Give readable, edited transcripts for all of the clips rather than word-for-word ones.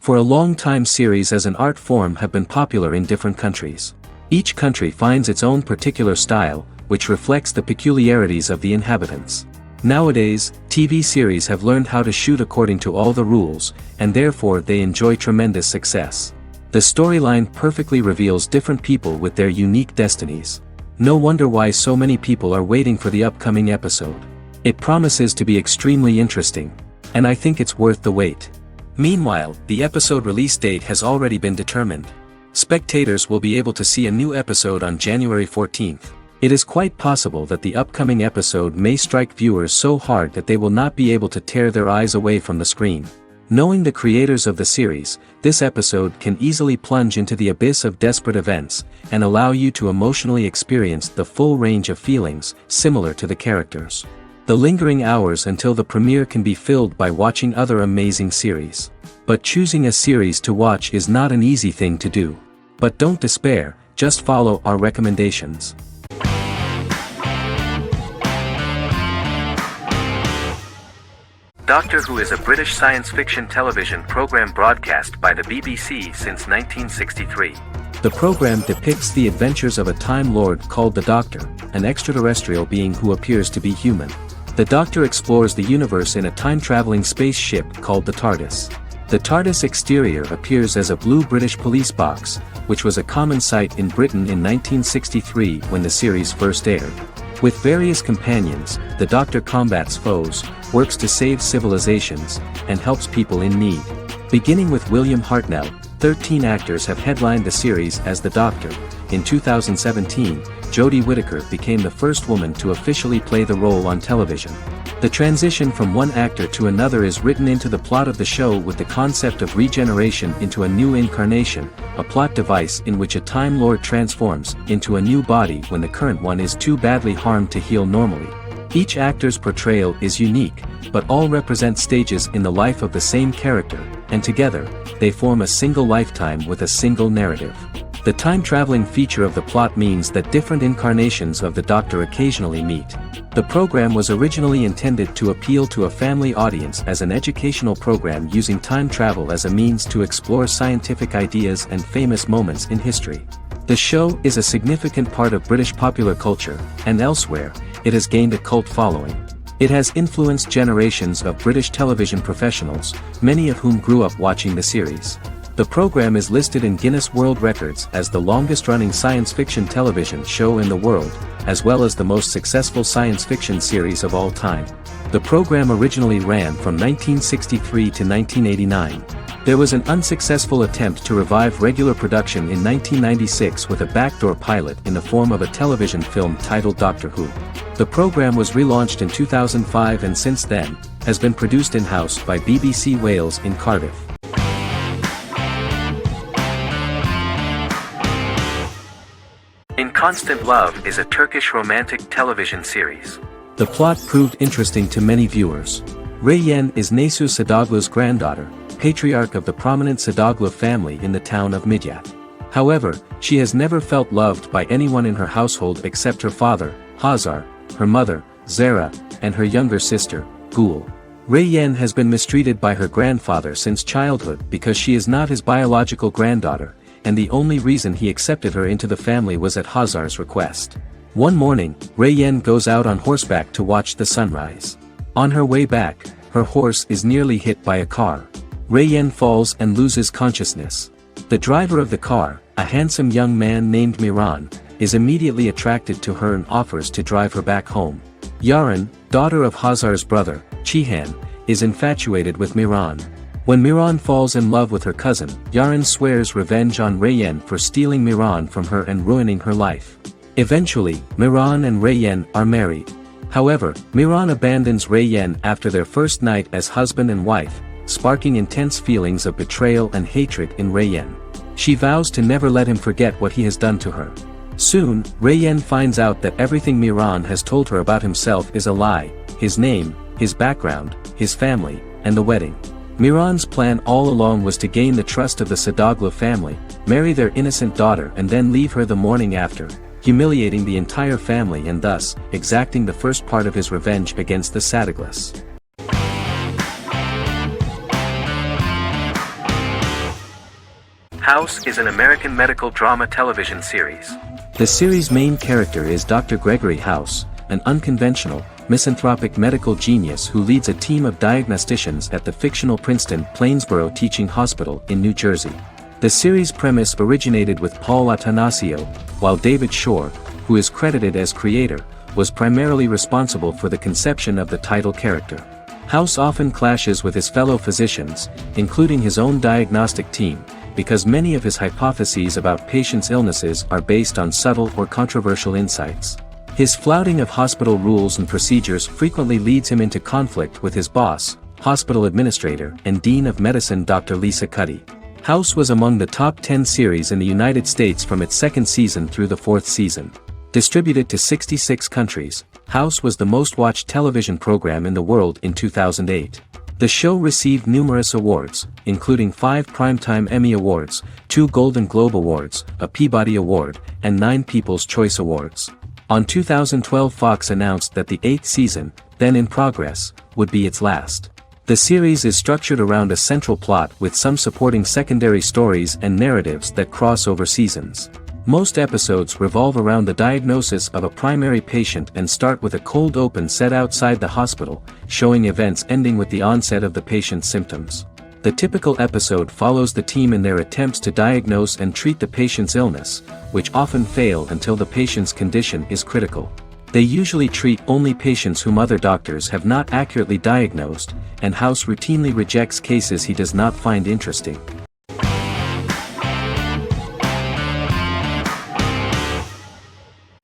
For a long time series as an art form have been popular in different countries. Each country finds its own particular style, which reflects the peculiarities of the inhabitants. Nowadays, TV series have learned how to shoot according to all the rules, and therefore they enjoy tremendous success. The storyline perfectly reveals different people with their unique destinies. No wonder why so many people are waiting for the upcoming episode. It promises to be extremely interesting. And I think it's worth the wait. Meanwhile, the episode release date has already been determined. Spectators will be able to see a new episode on January 14th. It is quite possible that the upcoming episode may strike viewers so hard that they will not be able to tear their eyes away from the screen. Knowing the creators of the series, this episode can easily plunge into the abyss of desperate events, and allow you to emotionally experience the full range of feelings, similar to the characters. The lingering hours until the premiere can be filled by watching other amazing series. But choosing a series to watch is not an easy thing to do. But don't despair, just follow our recommendations. Doctor Who is a British science fiction television program broadcast by the BBC since 1963. The program depicts the adventures of a Time Lord called the Doctor, an extraterrestrial being who appears to be human. The Doctor explores the universe in a time-traveling spaceship called the TARDIS. The TARDIS exterior appears as a blue British police box, which was a common sight in Britain in 1963 when the series first aired. With various companions, the Doctor combats foes, works to save civilizations, and helps people in need. Beginning with William Hartnell, 13 actors have headlined the series as the Doctor. In 2017, Jodie Whittaker became the first woman to officially play the role on television. The transition from one actor to another is written into the plot of the show with the concept of regeneration into a new incarnation, a plot device in which a Time Lord transforms into a new body when the current one is too badly harmed to heal normally. Each actor's portrayal is unique, but all represent stages in the life of the same character, and together, they form a single lifetime with a single narrative. The time-traveling feature of the plot means that different incarnations of the Doctor occasionally meet. The program was originally intended to appeal to a family audience as an educational program using time travel as a means to explore scientific ideas and famous moments in history. The show is a significant part of British popular culture, and elsewhere, it has gained a cult following. It has influenced generations of British television professionals, many of whom grew up watching the series. The program is listed in Guinness World Records as the longest-running science fiction television show in the world, as well as the most successful science fiction series of all time. The program originally ran from 1963 to 1989. There was an unsuccessful attempt to revive regular production in 1996 with a backdoor pilot in the form of a television film titled Doctor Who. The program was relaunched in 2005 and since then, has been produced in-house by BBC Wales in Cardiff. In Constant Love is a Turkish romantic television series. The plot proved interesting to many viewers. Reyyen is Nesu Sadoglu's granddaughter, patriarch of the prominent Sadoglu family in the town of Midyat. However, she has never felt loved by anyone in her household except her father, Hazar, her mother, Zara, and her younger sister, Gul. Reyyen has been mistreated by her grandfather since childhood because she is not his biological granddaughter, and the only reason he accepted her into the family was at Hazar's request. One morning, Reyyen goes out on horseback to watch the sunrise. On her way back, her horse is nearly hit by a car. Reyyen falls and loses consciousness. The driver of the car, a handsome young man named Miran, is immediately attracted to her and offers to drive her back home. Yaren, daughter of Hazar's brother, Cihan, is infatuated with Miran. When Miran falls in love with her cousin, Yaren swears revenge on Reyyen for stealing Miran from her and ruining her life. Eventually, Miran and Reyyen are married. However, Miran abandons Reyyen after their first night as husband and wife, sparking intense feelings of betrayal and hatred in Reyyen. She vows to never let him forget what he has done to her. Soon, Reyyen finds out that everything Miran has told her about himself is a lie: his name, his background, his family, and the wedding. Miran's plan all along was to gain the trust of the Sadoglu family, marry their innocent daughter and then leave her the morning after, humiliating the entire family and thus, exacting the first part of his revenge against the Sadoglas. House is an American medical drama television series. The series' main character is Dr. Gregory House, an unconventional, misanthropic medical genius who leads a team of diagnosticians at the fictional Princeton Plainsboro Teaching Hospital in New Jersey. The series' premise originated with Paul Attanasio, while David Shore, who is credited as creator, was primarily responsible for the conception of the title character. House often clashes with his fellow physicians, including his own diagnostic team, because many of his hypotheses about patients' illnesses are based on subtle or controversial insights. His flouting of hospital rules and procedures frequently leads him into conflict with his boss, hospital administrator and dean of medicine Dr. Lisa Cuddy. House was among the top 10 series in the United States from its second season through the fourth season. Distributed to 66 countries, House was the most-watched television program in the world in 2008. The show received numerous awards, including 5 Primetime Emmy Awards, 2 Golden Globe Awards, a Peabody Award, and 9 People's Choice Awards. On 2012, Fox announced that the 8th season, then in progress, would be its last. The series is structured around a central plot with some supporting secondary stories and narratives that cross over seasons. Most episodes revolve around the diagnosis of a primary patient and start with a cold open set outside the hospital, showing events ending with the onset of the patient's symptoms. The typical episode follows the team in their attempts to diagnose and treat the patient's illness, which often fail until the patient's condition is critical. They usually treat only patients whom other doctors have not accurately diagnosed, and House routinely rejects cases he does not find interesting.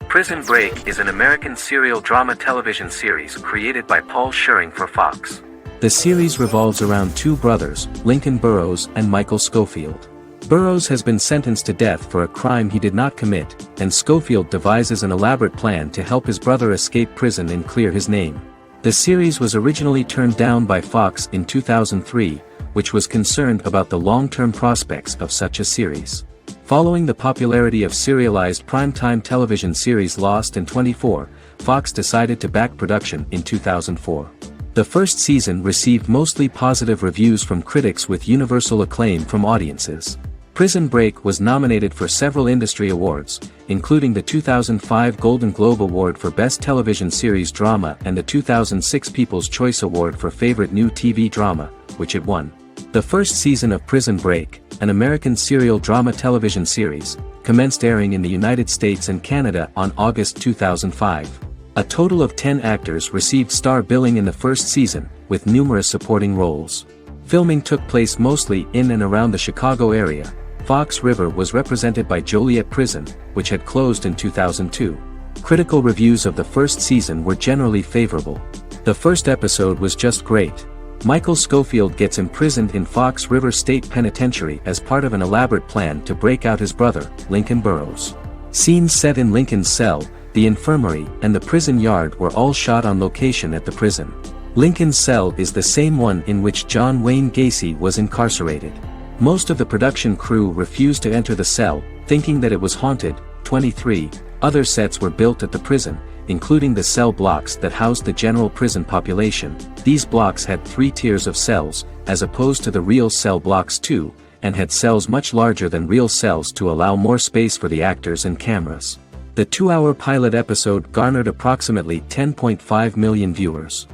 Prison Break is an American serial drama television series created by Paul Schering for Fox. The series revolves around 2 brothers, Lincoln Burrows and Michael Schofield. Burrows has been sentenced to death for a crime he did not commit, and Schofield devises an elaborate plan to help his brother escape prison and clear his name. The series was originally turned down by Fox in 2003, which was concerned about the long-term prospects of such a series. Following the popularity of serialized primetime television series Lost and 24, Fox decided to back production in 2004. The first season received mostly positive reviews from critics with universal acclaim from audiences. Prison Break was nominated for several industry awards, including the 2005 Golden Globe Award for Best Television Series Drama and the 2006 People's Choice Award for Favorite New TV Drama, which it won. The first season of Prison Break, an American serial drama television series, commenced airing in the United States and Canada on August 2005. A total of 10 actors received star billing in the first season, with numerous supporting roles. Filming took place mostly in and around the Chicago area. Fox River was represented by Joliet Prison, which had closed in 2002. Critical reviews of the first season were generally favorable. The first episode was just great. Michael Schofield gets imprisoned in Fox River State Penitentiary as part of an elaborate plan to break out his brother, Lincoln Burrows. Scenes set in Lincoln's cell, the infirmary, and the prison yard were all shot on location at the prison. Lincoln's cell is the same one in which John Wayne Gacy was incarcerated. Most of the production crew refused to enter the cell, thinking that it was haunted. 23 other sets were built at the prison, including the cell blocks that housed the general prison population. These blocks had 3 tiers of cells, as opposed to the real cell blocks 2, and had cells much larger than real cells to allow more space for the actors and cameras. The 2-hour pilot episode garnered approximately 10.5 million viewers.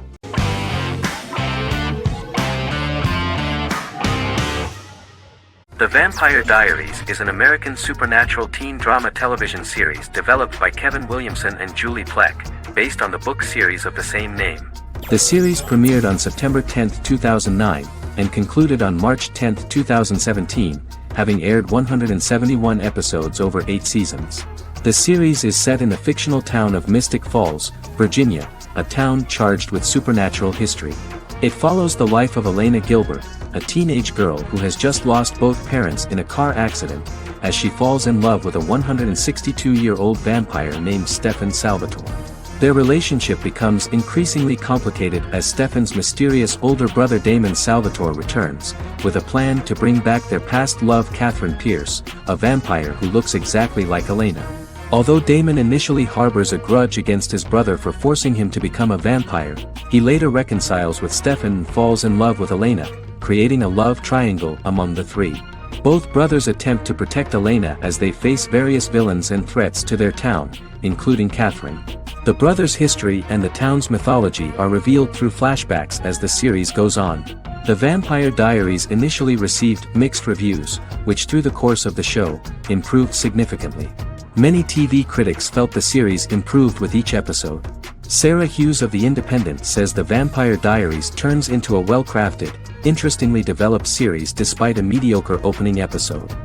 The Vampire Diaries is an American supernatural teen drama television series developed by Kevin Williamson and Julie Plec, based on the book series of the same name. The series premiered on September 10, 2009, and concluded on March 10, 2017, having aired 171 episodes over 8 seasons. The series is set in the fictional town of Mystic Falls, Virginia, a town charged with supernatural history. It follows the life of Elena Gilbert, a teenage girl who has just lost both parents in a car accident, as she falls in love with a 162-year-old vampire named Stefan Salvatore. Their relationship becomes increasingly complicated as Stefan's mysterious older brother Damon Salvatore returns, with a plan to bring back their past love Catherine Pierce, a vampire who looks exactly like Elena. Although Damon initially harbors a grudge against his brother for forcing him to become a vampire, he later reconciles with Stefan and falls in love with Elena, creating a love triangle among the three. Both brothers attempt to protect Elena as they face various villains and threats to their town, including Catherine. The brothers' history and the town's mythology are revealed through flashbacks as the series goes on. The Vampire Diaries initially received mixed reviews, which through the course of the show, improved significantly. Many TV critics felt the series improved with each episode. Sarah Hughes of The Independent says The Vampire Diaries turns into a well-crafted, interestingly developed series despite a mediocre opening episode.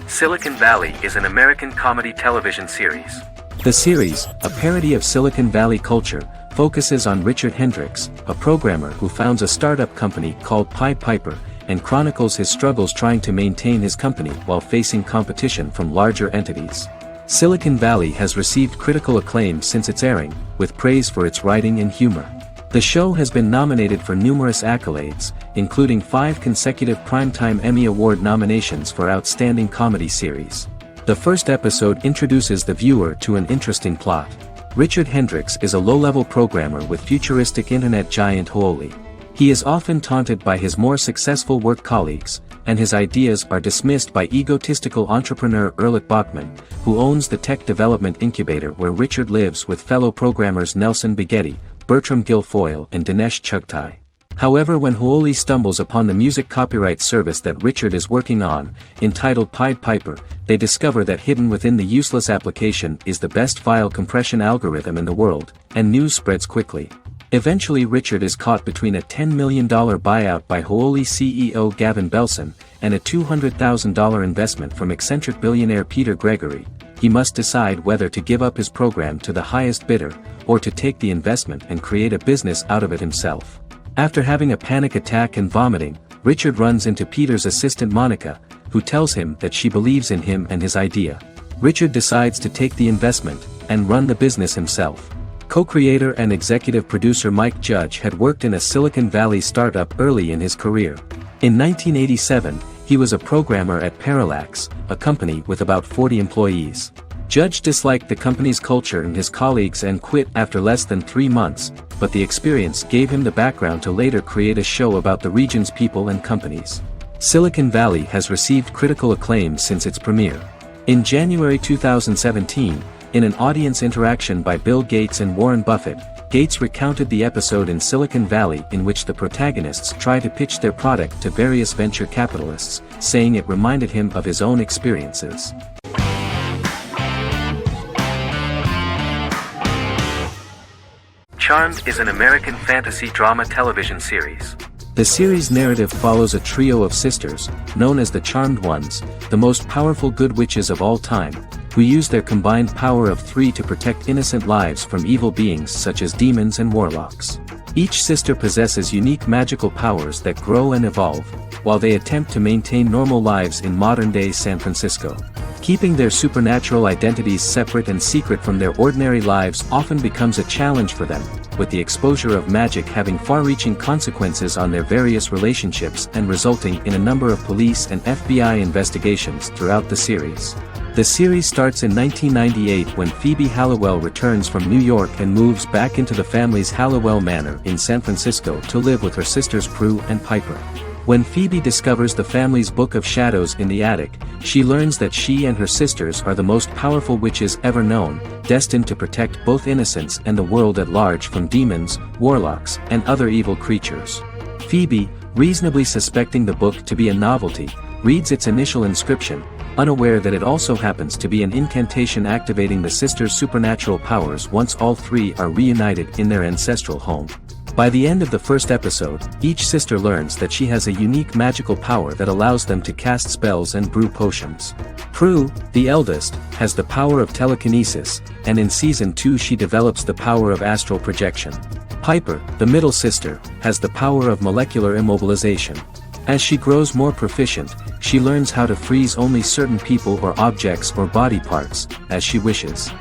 Silicon Valley is an American comedy television series. The series, a parody of Silicon Valley culture, focuses on Richard Hendricks, a programmer who founds a startup company called Pied Piper, and chronicles his struggles trying to maintain his company while facing competition from larger entities. Silicon Valley has received critical acclaim since its airing, with praise for its writing and humor. The show has been nominated for numerous accolades, including 5 consecutive Primetime Emmy Award nominations for Outstanding Comedy Series. The first episode introduces the viewer to an interesting plot. Richard Hendricks is a low-level programmer with futuristic internet giant Huawei. He is often taunted by his more successful work colleagues, and his ideas are dismissed by egotistical entrepreneur Erlich Bachman, who owns the tech development incubator where Richard lives with fellow programmers Nelson Biggetti, Bertram Guilfoyle and Dinesh Chugtai. However, when Huawei stumbles upon the music copyright service that Richard is working on, entitled Pied Piper, they discover that hidden within the useless application is the best file compression algorithm in the world, and news spreads quickly. Eventually Richard is caught between a $10 million buyout by Huawei CEO Gavin Belson, and a $200,000 investment from eccentric billionaire Peter Gregory. He must decide whether to give up his program to the highest bidder, or to take the investment and create a business out of it himself. After having a panic attack and vomiting, Richard runs into Peter's assistant Monica, who tells him that she believes in him and his idea. Richard decides to take the investment, and run the business himself. Co-creator and executive producer Mike Judge had worked in a Silicon Valley startup early in his career. In 1987, he was a programmer at Parallax, a company with about 40 employees. Judge disliked the company's culture and his colleagues and quit after less than 3 months, but the experience gave him the background to later create a show about the region's people and companies. Silicon Valley has received critical acclaim since its premiere. In January 2017, in an audience interaction by Bill Gates and Warren Buffett, Gates recounted the episode in Silicon Valley in which the protagonists try to pitch their product to various venture capitalists, saying it reminded him of his own experiences. Charmed is an American fantasy drama television series. The series' narrative follows a trio of sisters, known as the Charmed Ones, the most powerful good witches of all time, who use their combined power of 3 to protect innocent lives from evil beings such as demons and warlocks. Each sister possesses unique magical powers that grow and evolve, while they attempt to maintain normal lives in modern-day San Francisco. Keeping their supernatural identities separate and secret from their ordinary lives often becomes a challenge for them, with the exposure of magic having far-reaching consequences on their various relationships and resulting in a number of police and FBI investigations throughout the series. The series starts in 1998 when Phoebe Halliwell returns from New York and moves back into the family's Halliwell Manor in San Francisco to live with her sisters Prue and Piper. When Phoebe discovers the family's Book of Shadows in the attic, she learns that she and her sisters are the most powerful witches ever known, destined to protect both innocents and the world at large from demons, warlocks, and other evil creatures. Phoebe, reasonably suspecting the book to be a novelty, reads its initial inscription, unaware that it also happens to be an incantation activating the sisters' supernatural powers once all 3 are reunited in their ancestral home. By the end of the first episode, each sister learns that she has a unique magical power that allows them to cast spells and brew potions. Prue, the eldest, has the power of telekinesis, and in Season 2 she develops the power of astral projection. Piper, the middle sister, has the power of molecular immobilization. As she grows more proficient, she learns how to freeze only certain people or objects or body parts, as she wishes.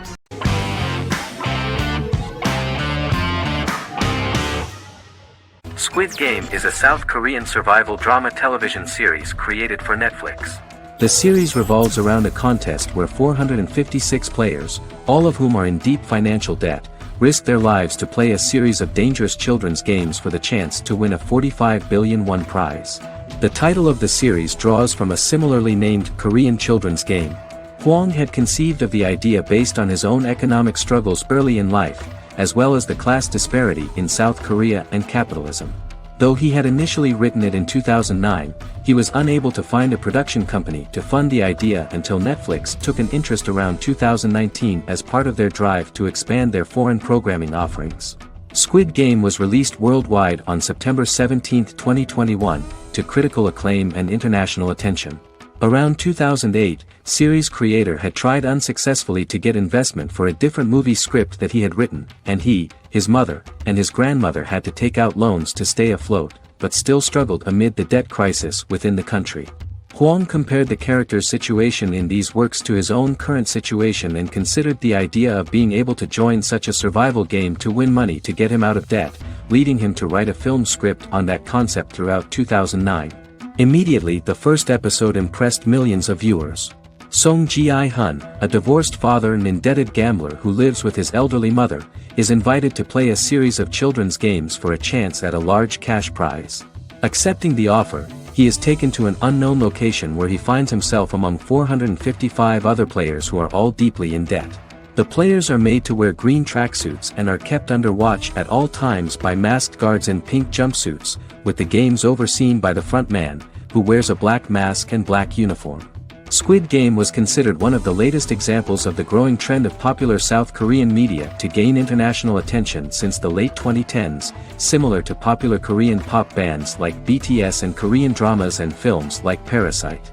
Squid Game is a South Korean survival drama television series created for Netflix. The series revolves around a contest where 456 players, all of whom are in deep financial debt, risk their lives to play a series of dangerous children's games for the chance to win a 45 billion won prize. The title of the series draws from a similarly named Korean children's game. Hwang had conceived of the idea based on his own economic struggles early in life, as well as the class disparity in South Korea and capitalism. Though he had initially written it in 2009, he was unable to find a production company to fund the idea until Netflix took an interest around 2019 as part of their drive to expand their foreign programming offerings. Squid Game was released worldwide on September 17, 2021, to critical acclaim and international attention. Around 2008, series creator had tried unsuccessfully to get investment for a different movie script that he had written, and he, his mother, and his grandmother had to take out loans to stay afloat, but still struggled amid the debt crisis within the country. Hwang compared the character's situation in these works to his own current situation and considered the idea of being able to join such a survival game to win money to get him out of debt, leading him to write a film script on that concept throughout 2009. Immediately the first episode impressed millions of viewers. Song Ji-hun, a divorced father and indebted gambler who lives with his elderly mother, is invited to play a series of children's games for a chance at a large cash prize. Accepting the offer, he is taken to an unknown location where he finds himself among 455 other players who are all deeply in debt. The players are made to wear green tracksuits and are kept under watch at all times by masked guards in pink jumpsuits, with the games overseen by the front man, who wears a black mask and black uniform. Squid Game was considered one of the latest examples of the growing trend of popular South Korean media to gain international attention since the late 2010s, similar to popular Korean pop bands like BTS and Korean dramas and films like Parasite.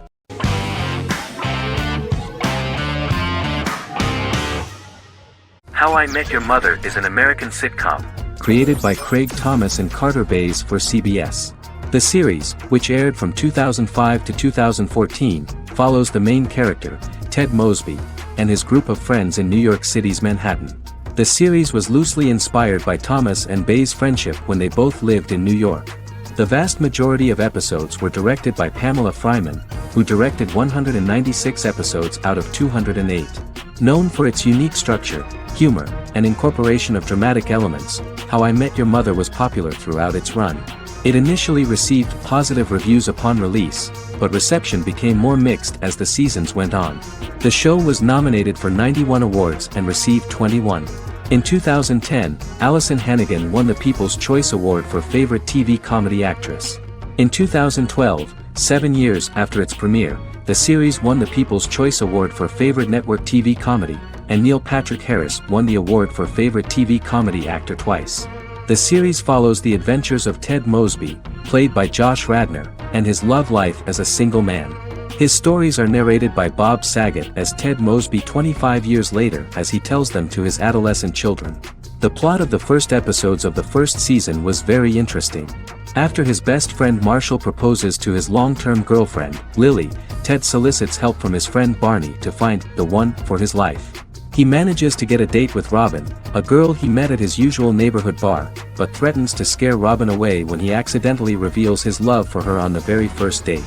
How I Met Your Mother is an American sitcom. Created by Craig Thomas and Carter Bays for CBS. The series, which aired from 2005 to 2014, follows the main character, Ted Mosby, and his group of friends in New York City's Manhattan. The series was loosely inspired by Thomas and Bays' friendship when they both lived in New York. The vast majority of episodes were directed by Pamela Fryman, who directed 196 episodes out of 208. Known for its unique structure, humor, and incorporation of dramatic elements, How I Met Your Mother was popular throughout its run. It initially received positive reviews upon release, but reception became more mixed as the seasons went on. The show was nominated for 91 awards and received 21. In 2010, Allison Hannigan won the People's Choice Award for Favorite TV Comedy Actress. In 2012, 7 years after its premiere, the series won the People's Choice Award for Favorite Network TV Comedy, and Neil Patrick Harris won the award for Favorite TV Comedy Actor twice. The series follows the adventures of Ted Mosby, played by Josh Radnor, and his love life as a single man. His stories are narrated by Bob Saget as Ted Mosby 25 years later as he tells them to his adolescent children. The plot of the first episodes of the first season was very interesting. After his best friend Marshall proposes to his long-term girlfriend, Lily, Ted solicits help from his friend Barney to find the one for his life. He manages to get a date with Robin, a girl he met at his usual neighborhood bar, but threatens to scare Robin away when he accidentally reveals his love for her on the very first date.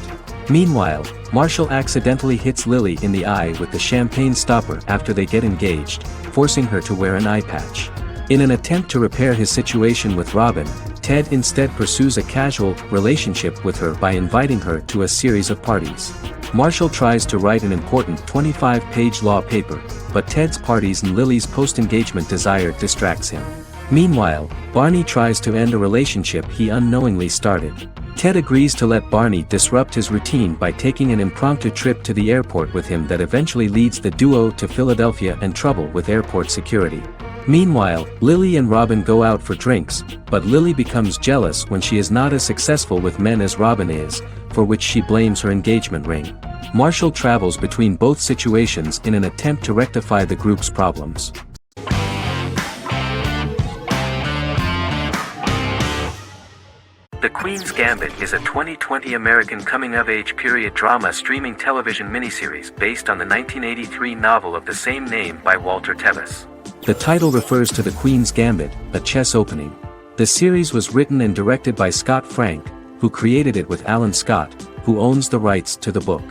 Meanwhile, Marshall accidentally hits Lily in the eye with the champagne stopper after they get engaged, forcing her to wear an eye patch. In an attempt to repair his situation with Robin, Ted instead pursues a casual relationship with her by inviting her to a series of parties. Marshall tries to write an important 25-page law paper, but Ted's parties and Lily's post-engagement desire distracts him. Meanwhile, Barney tries to end a relationship he unknowingly started. Ted agrees to let Barney disrupt his routine by taking an impromptu trip to the airport with him that eventually leads the duo to Philadelphia and trouble with airport security. Meanwhile, Lily and Robin go out for drinks, but Lily becomes jealous when she is not as successful with men as Robin is, for which she blames her engagement ring. Marshall travels between both situations in an attempt to rectify the group's problems. The Queen's Gambit is a 2020 American coming-of-age period drama streaming television miniseries based on the 1983 novel of the same name by Walter Tevis. The title refers to the Queen's Gambit, a chess opening. The series was written and directed by Scott Frank, who created it with Alan Scott, who owns the rights to the book.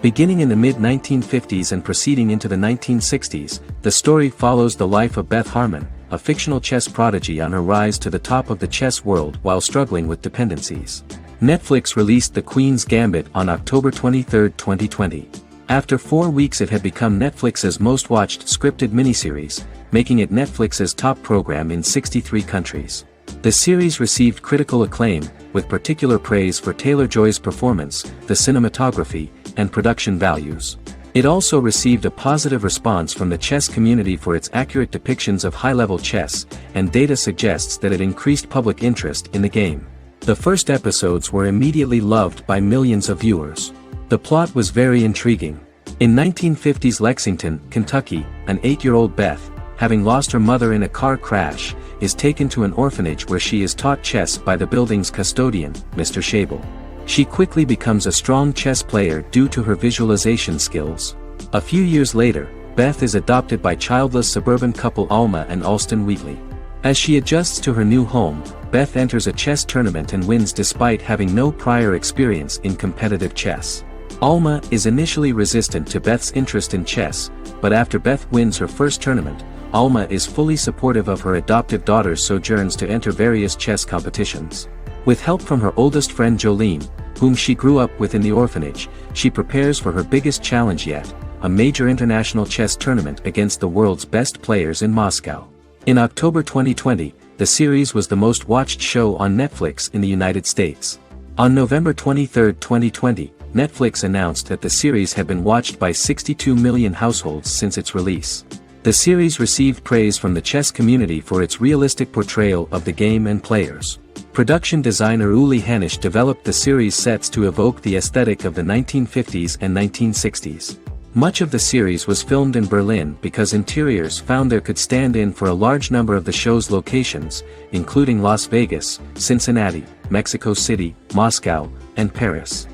Beginning in the mid-1950s and proceeding into the 1960s, the story follows the life of Beth Harmon, a fictional chess prodigy on her rise to the top of the chess world while struggling with dependencies. Netflix released The Queen's Gambit on October 23, 2020. After 4 weeks it had become Netflix's most watched scripted miniseries, making it Netflix's top program in 63 countries. The series received critical acclaim, with particular praise for Taylor-Joy's performance, the cinematography, and production values. It also received a positive response from the chess community for its accurate depictions of high-level chess, and data suggests that it increased public interest in the game. The first episodes were immediately loved by millions of viewers. The plot was very intriguing. In 1950s Lexington, Kentucky, an 8-year-old Beth, having lost her mother in a car crash, is taken to an orphanage where she is taught chess by the building's custodian, Mr. Schabel. She quickly becomes a strong chess player due to her visualization skills. A few years later, Beth is adopted by childless suburban couple Alma and Alston Wheatley. As she adjusts to her new home, Beth enters a chess tournament and wins despite having no prior experience in competitive chess. Alma is initially resistant to Beth's interest in chess, but after Beth wins her first tournament, Alma is fully supportive of her adoptive daughter's sojourns to enter various chess competitions. With help from her oldest friend Jolene, whom she grew up with in the orphanage, she prepares for her biggest challenge yet, a major international chess tournament against the world's best players in Moscow. In October 2020, the series was the most watched show on Netflix in the United States. On November 23, 2020, Netflix announced that the series had been watched by 62 million households since its release. The series received praise from the chess community for its realistic portrayal of the game and players. Production designer Uli Hanisch developed the series sets to evoke the aesthetic of the 1950s and 1960s. Much of the series was filmed in Berlin because interiors found there could stand in for a large number of the show's locations, including Las Vegas, Cincinnati, Mexico City, Moscow, and Paris.